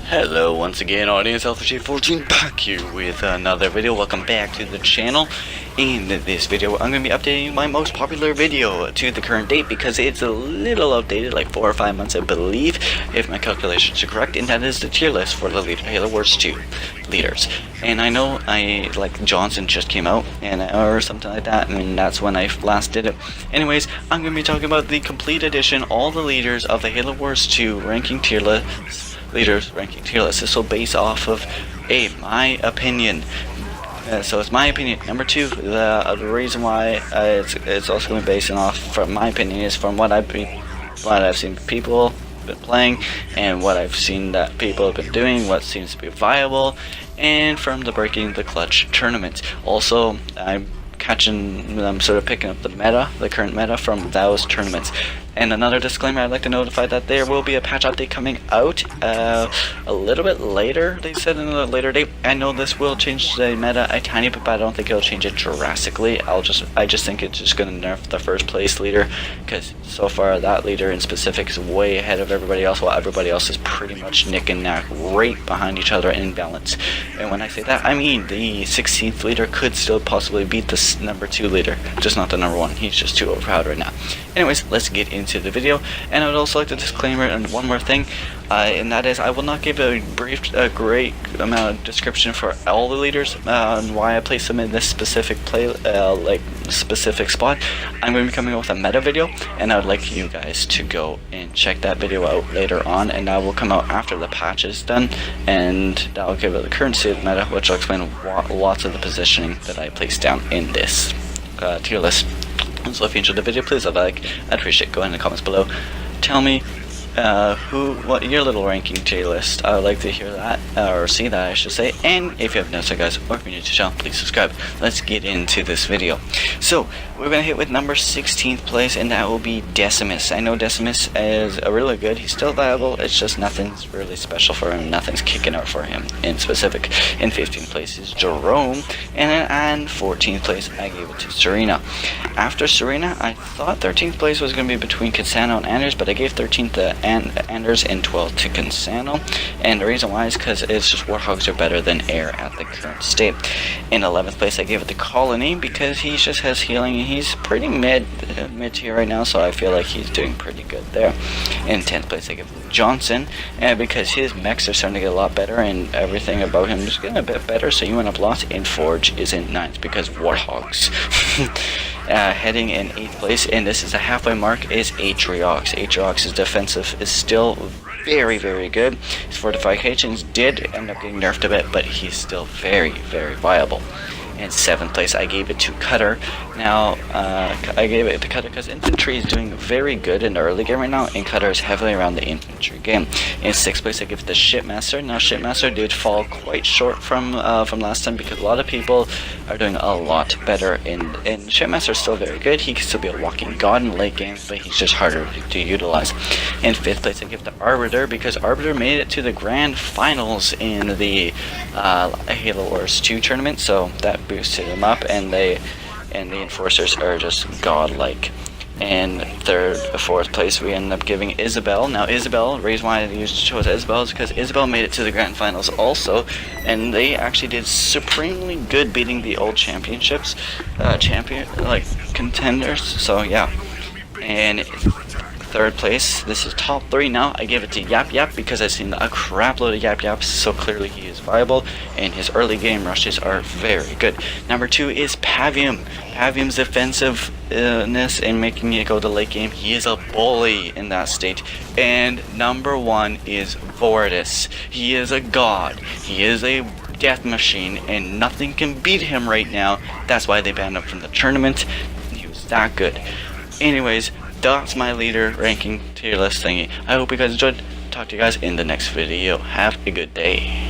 Hello once again, audience. Alpha14 back here with another video. Welcome back to the channel. In this video, I'm going to be updating my most popular video to the current date because it's a little outdated, like 4 or 5 months, I believe, if my calculations are correct. And that is the tier list for the Halo Wars 2 leaders. And I know like Johnson just came out or something like that, and that's when I last did it. Anyways, I'm going to be talking about the complete edition, all the leaders of the Halo Wars 2 ranking tier list. Leaders ranking tier list. This will base off of my opinion. So it's my opinion. Number two, the reason why it's also going to be based off from my opinion is from what I've seen people been playing and what I've seen that people have been doing, what seems to be viable, and from the Breaking the Clutch tournament. Also, I'm sort of picking up the current meta from those tournaments. And another disclaimer, I'd like to notify that there will be a patch update coming out a little bit later. They said in a later date. I know this will change the meta a tiny bit, but I don't think it'll change it drastically. I just think it's just going to nerf the first place leader, because so far that leader in specific is way ahead of everybody else, while everybody else is pretty much neck and neck, right behind each other in balance. And when I say that, I mean the 16th leader could still possibly beat the number 2 leader, just not the number 1. He's just too overpowered right now. Anyways, let's get into the video. And I would also like to disclaimer and one more thing, and that is I will not give a great amount of description for all the leaders on why I place them in this specific specific spot. I'm going to be coming up with a meta video, and I would like you guys to go and check that video out later on, and that will come out after the patch is done, and that will give it the current state of meta, which will explain lots of the positioning that I placed down in this tier list. So if you enjoyed the video, please leave a like. I'd appreciate it. Go in the comments below. Tell me what your little ranking tier list. I would like to hear that, or see that I should say. And if you have notes, guys, or if you're new to the channel, please subscribe. Let's get into this video. So we're gonna hit with number 16th place, and that will be Decimus. I know Decimus is really good. He's still viable. It's just nothing's really special for him. Nothing's kicking out for him in specific. In 15th place is Jerome, and 14th place I gave it to Serena. After Serena, I thought 13th place was gonna be between Cansano and Anders, but I gave 13th to Anders and 12th to Cansano, and the reason why is because it's just Warthogs are better than Air at the current state. In 11th place I gave it to Colony because he just has healing and he's pretty mid tier right now, so I feel like he's doing pretty good there. In 10th place I give it to Johnson, because his mechs are starting to get a lot better and everything about him is getting a bit better, so you end up lost. And Forge is in 9th because Warthogs. Heading in 8th place, and this is the halfway mark, is Atriox. Atriox's defensive is still very, very good. His fortifications did end up getting nerfed a bit, but he's still very, very viable. In 7th place, I gave it to Cutter. Now, I gave it to Cutter because infantry is doing very good in the early game right now, and Cutter is heavily around the infantry game. In 6th place, I give it to Shipmaster. Now, Shipmaster did fall quite short from last time because a lot of people are doing a lot better, and Shipmaster is still very good. He can still be a walking god in late games, but he's just harder to utilize. In 5th place, I give it to Arbiter because Arbiter made it to the grand finals in the Halo Wars 2 tournament, so that boosted him up, and the enforcers are just godlike. And 4th place we ended up giving Isabel. Now Isabel, the reason why I chose Isabel is because Isabel made it to the grand finals also, and they actually did supremely good beating the old championships contenders, so yeah. And 3rd place, this is top 3 now, I give it to Yap Yap because I've seen a crap load of Yap Yaps, so clearly he is viable and his early game rushes are very good. Number 2 is Pavium. Pavium's defensiveness and making it go to late game, he is a bully in that state. And number 1 is Voridis. He is a god. He is a death machine and nothing can beat him right now. That's why they banned him from the tournament. He was that good. Anyways, that's my leader ranking tier list thingy. I hope you guys enjoyed. Talk to you guys in the next video. Have a good day.